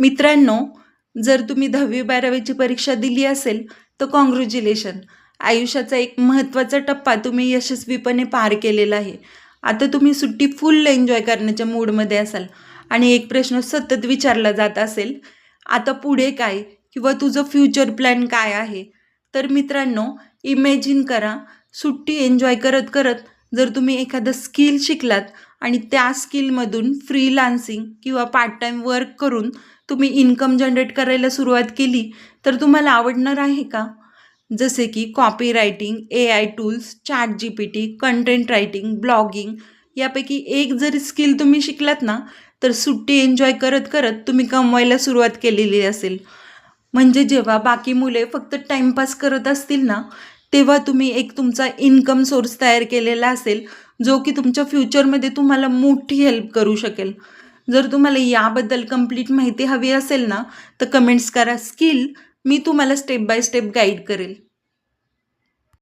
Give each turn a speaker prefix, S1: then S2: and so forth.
S1: मित्रांनो, जर तुम्ही 10वी-12वीची परीक्षा दिली असेल, तर कॉन्ग्रॅच्युलेशन. आयुष्याचा एक महत्त्वाचा टप्पा तुम्ही यशस्वीपणे पार केलेला आहे. आता तुम्ही सुट्टी फुल एन्जॉय करण्याच्या मूडमध्ये असाल आणि एक प्रश्न सतत विचारला जात असेल, आता पुढे काय? किंवा तुझं फ्युचर प्लॅन काय आहे? तर मित्रांनो, इमॅजिन करा, सुट्टी एन्जॉय करत-करत जर तुम्ही एखादं स्किल शिकलात आणि त्या स्किलमधून फ्रीलान्सिंग किंवा पार्ट टाईम वर्क करून तुम्ही इन्कम जनरेट करायला सुरुवात केली, तर तुम्हाला आवडणार आहे का? जसे की copy writing, AI tools, ChatGPT, content writing, blogging यापैकी एक जरी स्किल तुम्ही शिकलात ना, तर सुट्टी एन्जॉय करत-करत तुम्ही कमवायला सुरुवात केलेली असेल. म्हणजे जेव्हा बाकी मुले फक्त टाईमपास करत असतील ना, तेव्हा तुम्ही एक तुमचा इन्कम सोर्स तयार केलेला असेल, जो की तुमच्या फ्युचरमध्ये तुम्हाला मोठी हेल्प करू शकेल. जर तुम्हाला याबद्दल कंप्लीट माहिती हवी असेल ना, तर कमेंट्स करा स्किल, मी तुम्हाला स्टेप बाय स्टेप गाईड करेल.